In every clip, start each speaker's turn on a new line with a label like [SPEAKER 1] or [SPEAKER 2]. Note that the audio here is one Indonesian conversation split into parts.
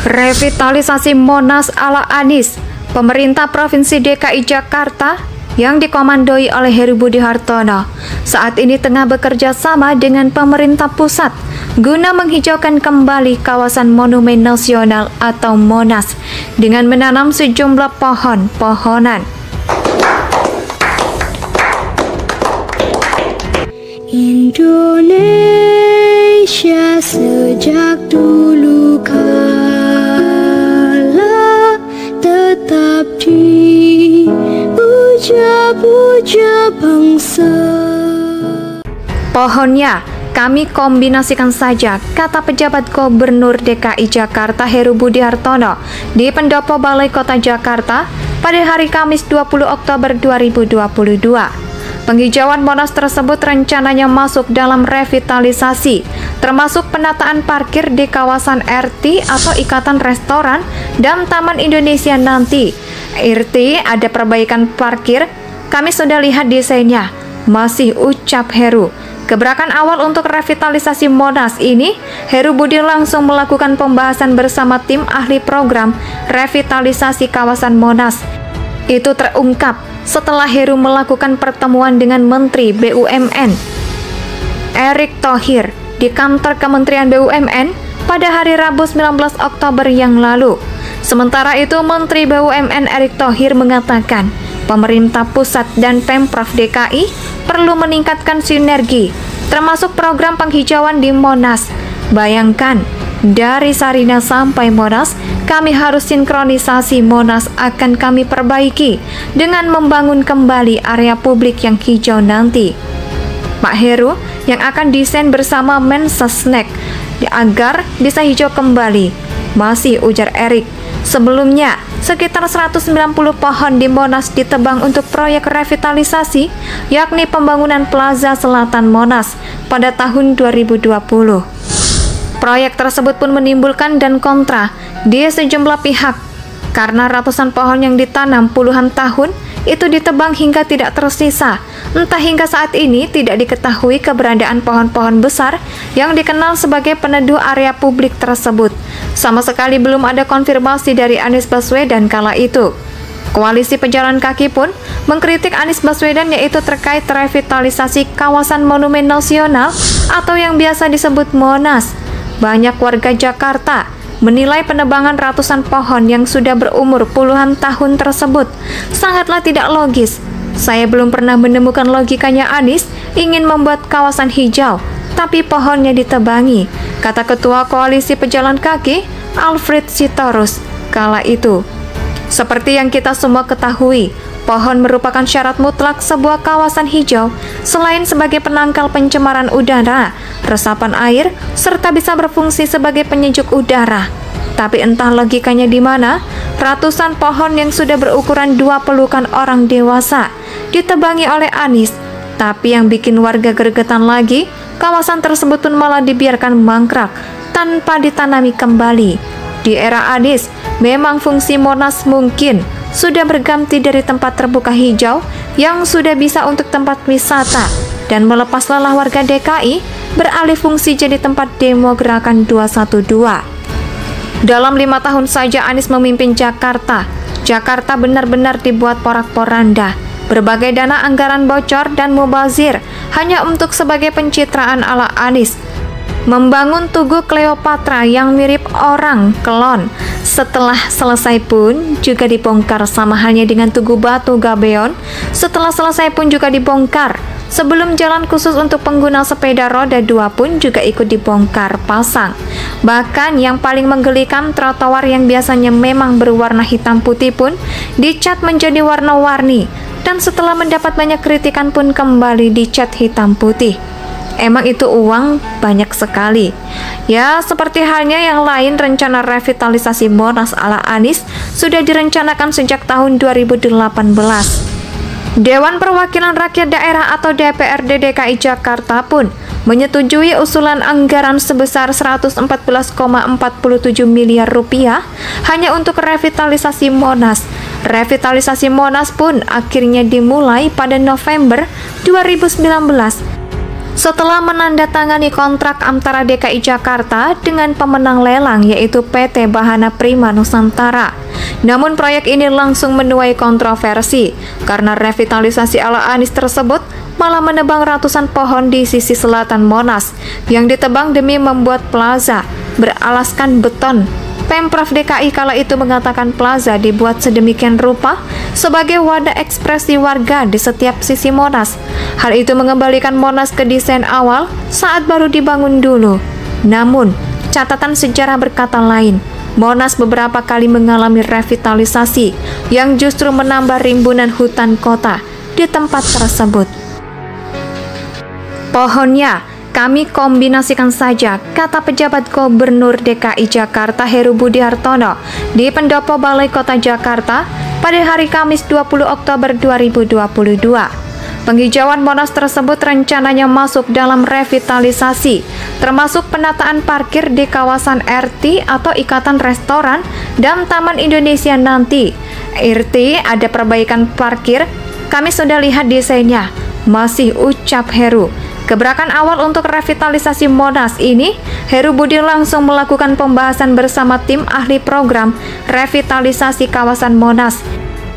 [SPEAKER 1] Revitalisasi Monas ala Anies, pemerintah Provinsi DKI Jakarta yang dikomandoi oleh Heru Budi Hartono saat ini tengah bekerja sama dengan pemerintah pusat guna menghijaukan kembali kawasan Monumen Nasional atau Monas dengan menanam sejumlah pohon-pohonan.
[SPEAKER 2] Indonesia sejak dulu kala tetap dipuja-puja bangsa.
[SPEAKER 1] Pohonnya kami kombinasikan saja, kata pejabat Gubernur DKI Jakarta Heru Budi Hartono di pendopo Balai Kota Jakarta pada hari Kamis 20 Oktober 2022. Penghijauan Monas tersebut rencananya masuk dalam revitalisasi, termasuk penataan parkir di kawasan RT atau Ikatan Restoran dan Taman Indonesia nanti. RT ada perbaikan parkir, kami sudah lihat desainnya, masih ucap Heru. Gebrakan awal untuk revitalisasi Monas ini, Heru Budi langsung melakukan pembahasan bersama tim ahli program revitalisasi kawasan Monas. Itu terungkap setelah Heru melakukan pertemuan dengan Menteri BUMN Erick Thohir di kantor Kementerian BUMN pada hari Rabu 19 Oktober yang lalu. Sementara itu, Menteri BUMN Erick Thohir mengatakan pemerintah pusat dan Pemprov DKI perlu meningkatkan sinergi, termasuk program penghijauan di Monas. Bayangkan, dari Sarinah sampai Monas, kami harus sinkronisasi. Monas akan kami perbaiki dengan membangun kembali area publik yang hijau nanti. Pak Heru yang akan desain bersama Mensesnek agar bisa hijau kembali, masih ujar Erick. Sebelumnya, sekitar 190 pohon di Monas ditebang untuk proyek revitalisasi, yakni pembangunan Plaza Selatan Monas pada tahun 2020. Proyek tersebut pun menimbulkan dan kontra di sejumlah pihak karena ratusan pohon yang ditanam puluhan tahun itu ditebang hingga tidak tersisa. Entah hingga saat ini tidak diketahui keberadaan pohon-pohon besar yang dikenal sebagai peneduh area publik tersebut. Sama sekali belum ada konfirmasi dari Anies Baswedan kala itu. Koalisi Pejalan Kaki pun mengkritik Anies Baswedan yaitu terkait revitalisasi kawasan Monumen Nasional atau yang biasa disebut Monas. Banyak warga Jakarta menilai penebangan ratusan pohon yang sudah berumur puluhan tahun tersebut sangatlah tidak logis. Saya belum pernah menemukan logikanya Anies ingin membuat kawasan hijau, tapi pohonnya ditebangi, kata Ketua Koalisi Pejalan Kaki, Alfred Sitorus, kala itu. Seperti yang kita semua ketahui, pohon merupakan syarat mutlak sebuah kawasan hijau, selain sebagai penangkal pencemaran udara, resapan air, serta bisa berfungsi sebagai penyejuk udara. Tapi entah logikanya di mana, ratusan pohon yang sudah berukuran 2 pelukan orang dewasa ditebangi oleh Anies. Tapi yang bikin warga gregetan lagi, kawasan tersebut pun malah dibiarkan mangkrak tanpa ditanami kembali. Di era Anies, memang fungsi Monas mungkin sudah berganti dari tempat terbuka hijau yang sudah bisa untuk tempat wisata dan melepas lelah warga DKI beralih fungsi jadi tempat demo gerakan 212. Dalam 5 tahun saja Anies memimpin Jakarta, Jakarta benar-benar dibuat porak-poranda. Berbagai dana anggaran bocor dan mubazir hanya untuk sebagai pencitraan ala Anies. Membangun Tugu Cleopatra yang mirip orang klon. Setelah selesai pun juga dibongkar, sama halnya dengan Tugu Batu Gabeon. Setelah selesai pun juga dibongkar. Sebelum jalan khusus untuk pengguna sepeda roda 2 pun juga ikut dibongkar pasang. Bahkan yang paling menggelikan, trotoar yang biasanya memang berwarna hitam putih pun dicat menjadi warna-warni. Dan setelah mendapat banyak kritikan pun kembali dicat hitam putih. Emang itu uang banyak sekali. Ya, seperti halnya yang lain, rencana revitalisasi Monas ala Anies sudah direncanakan sejak tahun 2018. Dewan Perwakilan Rakyat Daerah atau DPRD DKI Jakarta pun menyetujui usulan anggaran sebesar 114,47 miliar rupiah hanya untuk revitalisasi Monas. Revitalisasi Monas pun akhirnya dimulai pada November 2019. setelah menandatangani kontrak antara DKI Jakarta dengan pemenang lelang yaitu PT Bahana Prima Nusantara. Namun proyek ini langsung menuai kontroversi karena revitalisasi ala Anies tersebut malah menebang ratusan pohon di sisi selatan Monas yang ditebang demi membuat plaza beralaskan beton. Pemprov DKI kala itu mengatakan plaza dibuat sedemikian rupa sebagai wadah ekspresi warga di setiap sisi Monas. Hal itu mengembalikan Monas ke desain awal saat baru dibangun dulu. Namun, catatan sejarah berkata lain. Monas beberapa kali mengalami revitalisasi yang justru menambah rimbunan hutan kota di tempat tersebut. Pohonnya kami kombinasikan saja, kata pejabat Gubernur DKI Jakarta Heru Budi Hartono di Pendopo Balai Kota Jakarta pada hari Kamis 20 Oktober 2022. Penghijauan Monas tersebut rencananya masuk dalam revitalisasi, termasuk penataan parkir di kawasan RT atau Ikatan Restoran dan Taman Indonesia nanti. RT ada perbaikan parkir, kami sudah lihat desainnya, masih ucap Heru. Gebrakan awal untuk revitalisasi Monas ini, Heru Budi langsung melakukan pembahasan bersama tim ahli program revitalisasi kawasan Monas.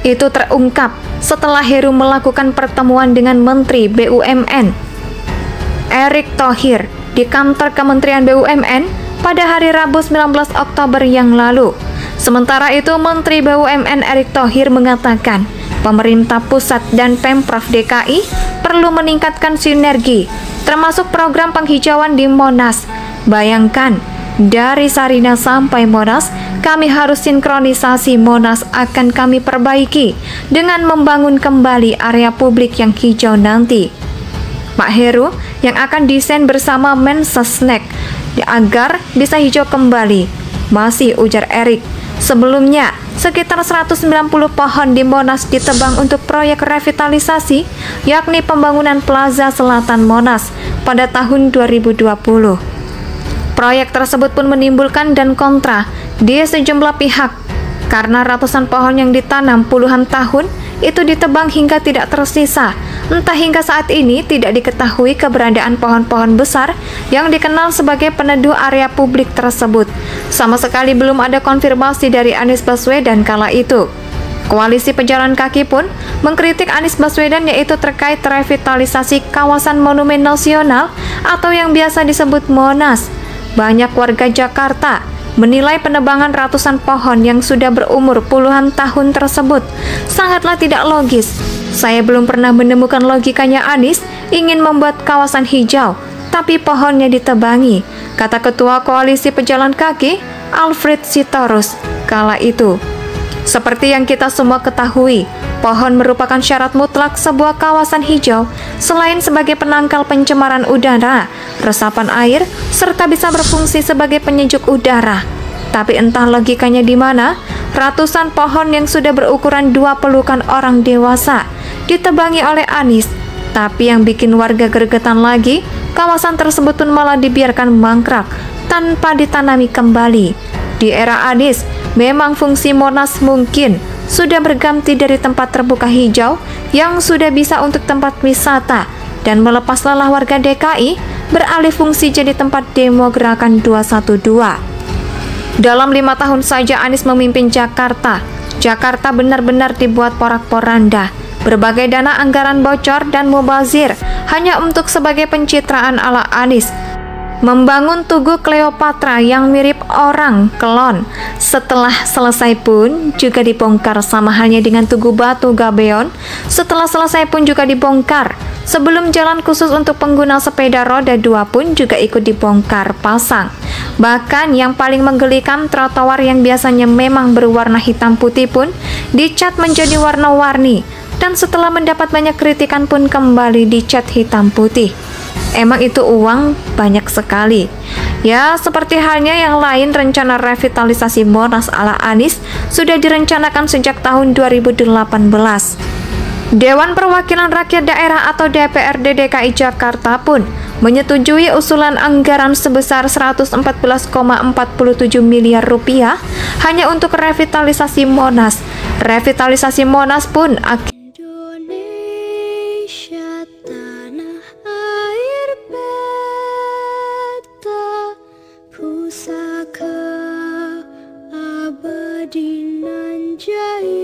[SPEAKER 1] Itu terungkap setelah Heru melakukan pertemuan dengan Menteri BUMN Erick Thohir di kantor Kementerian BUMN pada hari Rabu 19 Oktober yang lalu. Sementara itu, Menteri BUMN Erick Thohir mengatakan pemerintah pusat dan Pemprov DKI perlu meningkatkan sinergi, termasuk program penghijauan di Monas. Bayangkan, dari Sarina sampai Monas, kami harus sinkronisasi. Monas akan kami perbaiki dengan membangun kembali area publik yang hijau nanti. Pak Heru yang akan desain bersama Mensesnek agar bisa hijau kembali, masih ujar Erick. Sebelumnya, sekitar 190 pohon di Monas ditebang untuk proyek revitalisasi, yakni pembangunan Plaza Selatan Monas pada tahun 2020. Proyek tersebut pun menimbulkan dan kontra di sejumlah pihak karena ratusan pohon yang ditanam puluhan tahun itu ditebang hingga tidak tersisa. Entah hingga saat ini tidak diketahui keberadaan pohon-pohon besar yang dikenal sebagai peneduh area publik tersebut. Sama sekali belum ada konfirmasi dari Anies Baswedan kala itu. Koalisi Pejalan Kaki pun mengkritik Anies Baswedan yaitu terkait revitalisasi kawasan Monumen Nasional atau yang biasa disebut Monas. Banyak warga Jakarta menilai penebangan ratusan pohon yang sudah berumur puluhan tahun tersebut sangatlah tidak logis. Saya belum pernah menemukan logikanya Anies ingin membuat kawasan hijau, tapi pohonnya ditebangi, kata Ketua Koalisi Pejalan Kaki, Alfred Sitorus, kala itu. Seperti yang kita semua ketahui, pohon merupakan syarat mutlak sebuah kawasan hijau selain sebagai penangkal pencemaran udara, resapan air, serta bisa berfungsi sebagai penyejuk udara. Tapi entah logikanya di mana, ratusan pohon yang sudah berukuran 2 pelukan orang dewasa ditebangi oleh Anies. Tapi yang bikin warga gregetan lagi, kawasan tersebut pun malah dibiarkan mangkrak tanpa ditanami kembali. Di era Anies, memang fungsi Monas mungkin sudah berganti dari tempat terbuka hijau yang sudah bisa untuk tempat wisata dan melepas lelah warga DKI beralih fungsi jadi tempat demo Gerakan 212. Dalam 5 tahun saja Anies memimpin Jakarta, Jakarta benar-benar dibuat porak-poranda. Berbagai dana anggaran bocor dan mubazir hanya untuk sebagai pencitraan ala Anies. Membangun Tugu Cleopatra yang mirip orang klon. Setelah selesai pun juga dibongkar, sama halnya dengan Tugu Batu Gabeon. Setelah selesai pun juga dibongkar. Sebelum jalan khusus untuk pengguna sepeda roda 2 pun juga ikut dibongkar pasang. Bahkan yang paling menggelikan, trotoar yang biasanya memang berwarna hitam putih pun dicat menjadi warna-warni. Dan setelah mendapat banyak kritikan pun kembali dicat hitam putih. Emang itu uang banyak sekali. Ya, seperti halnya yang lain, rencana revitalisasi Monas ala Anies sudah direncanakan sejak tahun 2018. Dewan Perwakilan Rakyat Daerah atau DPRD DKI Jakarta pun menyetujui usulan anggaran sebesar 114,47 miliar rupiah hanya untuk revitalisasi Monas. Revitalisasi Monas pun
[SPEAKER 2] Indonesia tanah air di nan jaya.